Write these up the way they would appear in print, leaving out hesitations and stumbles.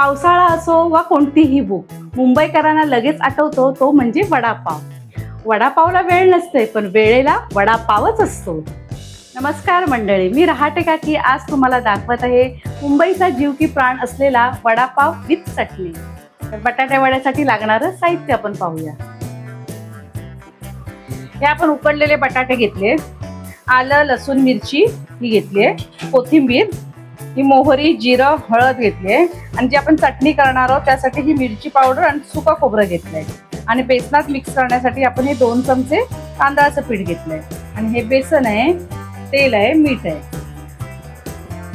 पावसाळा असो वा कोणतीही भूक, मुंबईकरांना लगेच आठवतो तो म्हणजे वडापाव. वडापावला वेळ नसते, पण वेळेला वडापावच असतो. नमस्कार मंडळी, मी रहाटे काकी आज तुम्हाला दाखवत आहे मुंबईचा जीव की प्राण असलेला वडापाव विथ चटणी. तर बटाट्या वड्यासाठी लागणारं साहित्य आपण पाहूया. हे आपण उकडलेले बटाटे घेतले, आलं लसूण मिरची ही घेतली, कोथिंबीर ही, मोहरी जिरं हळद घेतली आणि जी आपण चटणी करणार आहोत त्यासाठी ही मिरची पावडर आणि सुका खोबरं घेतलंय आणि बेसनात मिक्स करण्यासाठी आपण हे 2 चमचे तांदळाचं पीठ घेतलंय आणि हे बेसन आहे, तेल आहे, मीठ आहे.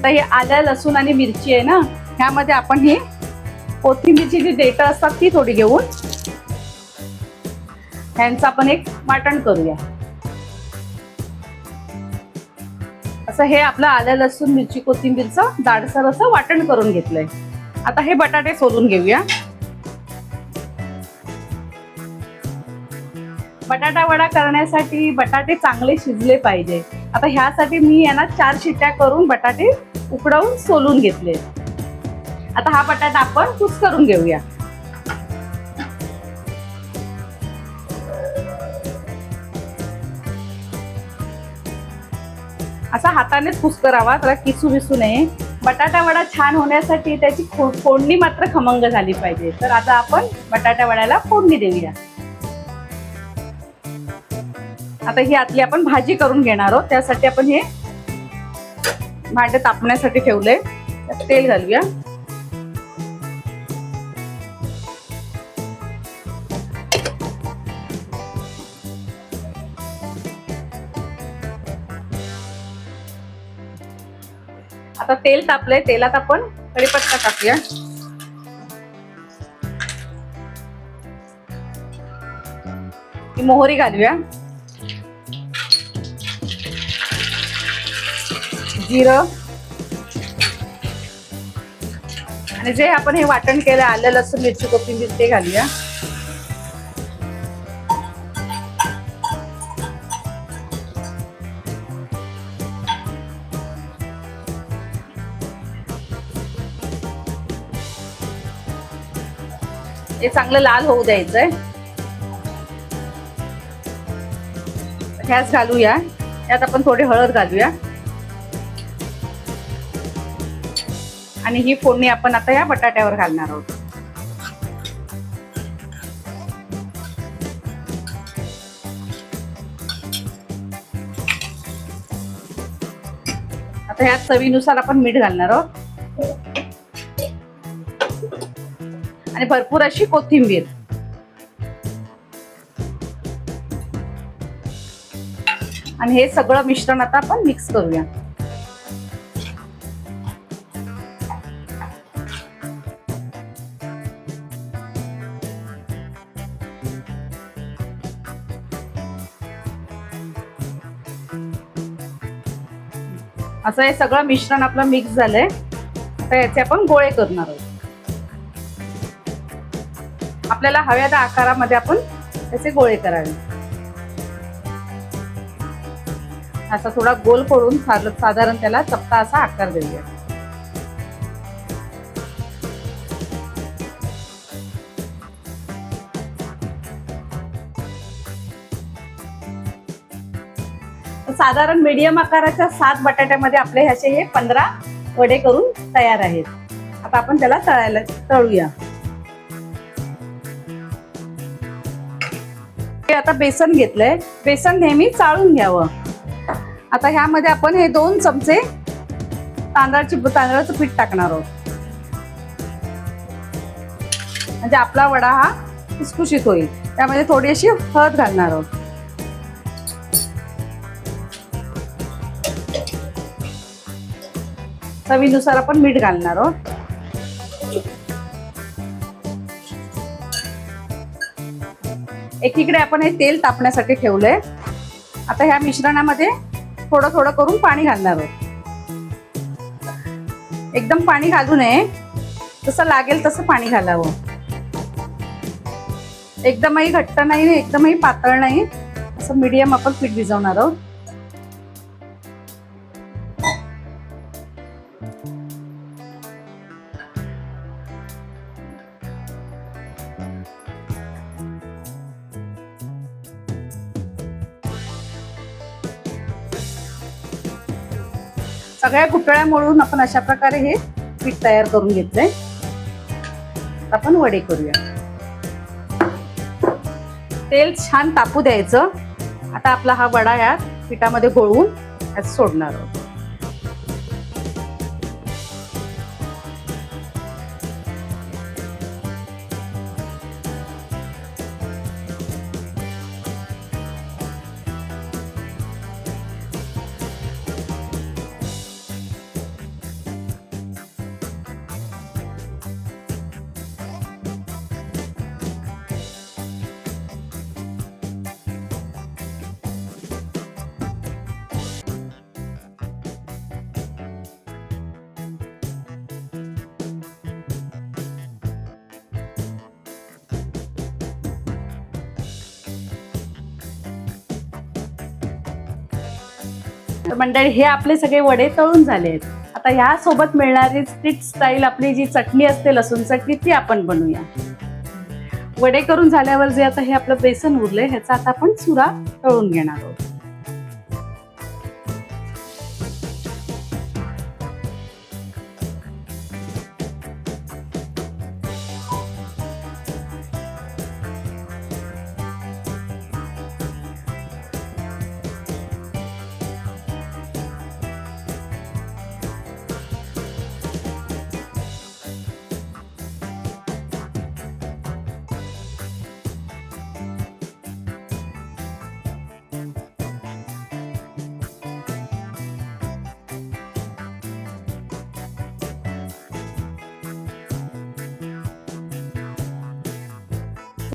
तर हे आलं लसूण आणि मिरची आहे ना, ह्यामध्ये आपण हे कोथिंबीरची जी देठं असतात ती थोडी घेऊन ह्यांचं आपण एक वाटण करूया. असं हे आपलं आलं लसूण मिरची कोथिंबीरचं जाडसर असं वाटण करून घेतलंय. आता हे बटाटे सोलून घेऊया. बटाटा वडा करण्यासाठी बटाटे चांगले शिजले पाहिजे. आता ह्यासाठी मी यांना 4 शिट्ट्या करून बटाटे उकडवून सोलून घेतले. आता हा बटाटा आपण कुस्करून घेऊया. असा हातानेच कुस्करावा, त्याला किसू बिसू नये. बटाटा वडा छान होण्यासाठी त्याची फोडणी मात्र खमंग झाली पाहिजे. तर आता आपण बटाटा वड्याला फोडणी देऊया. आता ही आतली आपण भाजी करून घेणार आहोत. त्यासाठी आपण हे भांडे तापण्यासाठी ठेवले. त्यात तेल घालूया. आता तेल तापलंय, तेलात आपण कढीपत्ता टाकूया. मोहरी घालूया, जिरं आणि जे आपण हे वाटण केलं आलं लसूण मिरची कोथिंबीर ते घालूया. हे चांगलं लाल होऊ द्यायचंय. गॅस घालूया. यात आपण थोडी हळद घालूया आणि ही फोडणी आपण आता या बटाट्यावर घालणार आहोत. आता ह्यात चवीनुसार आपण मीठ घालणार आहोत आणि भरपूर अशी कोथिंबीर. आणि हे सगळं मिश्रण आता आपण मिक्स करूया. असं हे सगळं मिश्रण आपलं मिक्स झालंय. आता याचे आपण गोळे करणार आहोत. आपल्याला हव्या त्या आकारामध्ये आपण त्याचे गोळे करावे. असा थोडा गोल करून साधारण त्याला चपटा असा आकार देऊया. साधारण मीडियम आकाराच्या 7 बटाट्यामध्ये आपले ह्याचे हे 15 वडे करून तयार आहेत. आता आपण त्याला तळूया. आता बेसन घेतलंय. बेसन नेहमी चाळून घ्यावं. आता ह्यामध्ये आपण हे 2 चमचे तांदळाचं पीठ टाकणार आहोत. म्हणजे आपला वडा हा खुसखुशीत होईल. त्यामध्ये थोडीशी हळद घालणार आहोत. चवीनुसार आपण मीठ घालणार आहोत. एकीकडे आपण हे तेल तापण्यासाठी ठेवलंय. आता ह्या मिश्रणामध्ये थोडं थोडं करून पाणी घालणार आहोत. एकदम पाणी घालू नये, जसं लागेल तसं पाणी घालावं. एकदमही घट्ट नाही, एकदमही पातळ नाही, असं मीडियम आपण पीठ भिजवणार आहोत. सगळ्या गुठळ्या मळून आपण अशा प्रकारे हे पीठ तयार करून घेतलंय. आपण वडे करूया. तेल छान तापू द्यायचं. आता आपला हा वडा या पिठामध्ये घोळवून यात सोडणार आहोत. तर मंडळी हे आपले सगळे वडे तळून झाले आहेत. आता ह्या सोबत मिळणारी स्ट्रीट स्टाईल आपली जी चटणी असते लसूण चटणी ती आपण बनवूया. वडे करून झाल्यावर जे आता हे आपलं बेसन उरले ह्याचा आता आपण चुरा तळून घेणार आहोत.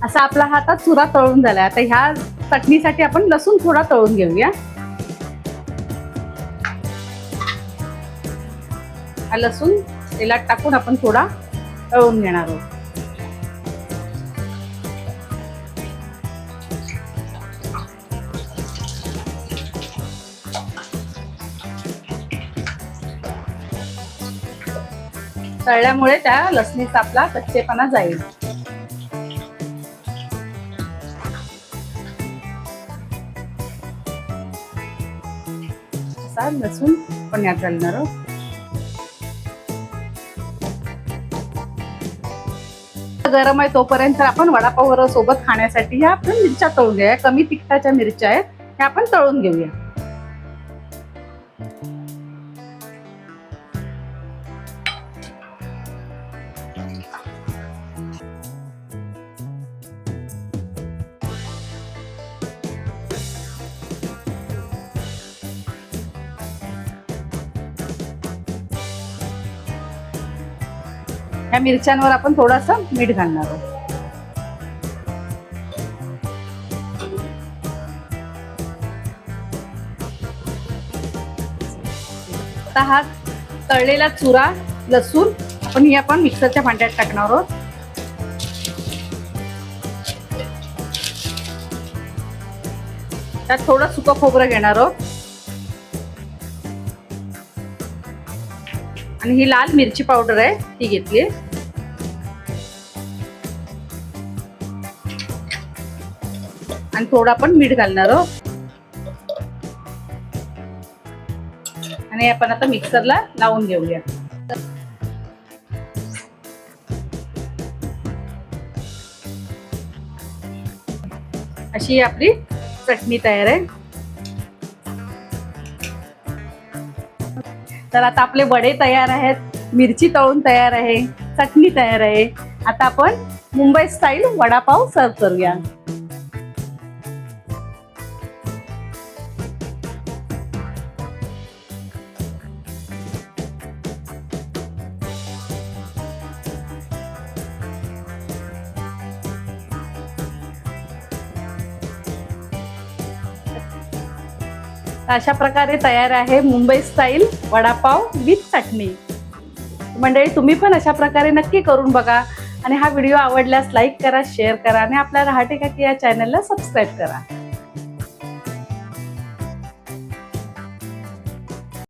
असा आपला हा आता चुरा तळून झालाय. आता ह्या चटणीसाठी आपण लसूण थोडा तळून घेऊया. हा लसूण तेलात टाकून आपण थोडा तळून घेणार आहोत. तळल्यामुळे त्या लसणीचा आपला कच्चेपणा जाईल. लसूण पण यात घालणार आहोत. गरम आहे तोपर्यंत आपण वडापाव सोबत खाण्यासाठी ह्या आपण मिरच्या तळून घेऊया. कमी तिखटाच्या मिरच्या आहेत ह्या आपण तळून घेऊया. ह्या मिरच्यांवर आपण थोडंसं मीठ घालणार आहोत. आता हा तळलेला चुरा लसूण आपण मिक्सरच्या भांड्यात टाकणार आहोत. त्यात थोडं सुकं खोबरं घेणार आहोत आणि ही लाल मिरची पावडर आहे ती घेतली. आणि थोडं आपण मीठ घालणार आहोत. आणि आपण आता मिक्सरला लावून घेऊया. अशी आपली चटणी तयार आहे. तर आता आपले वडे तयार आहेत, मिरची तळून तयार आहे, चटणी तयार आहे. आता आपण मुंबई स्टाईल वडापाव सर्व करूया. अशा प्रकारे तयार आहे मुंबई स्टाईल वडापाव विथ चटणी. मंडळी तुम्ही पण अशा प्रकारे नक्की करून बघा आणि हा व्हिडिओ आवडल्यास लाईक करा, शेअर करा आणि आपल्या रहाटे काकी या चॅनलला सबस्क्राईब करा.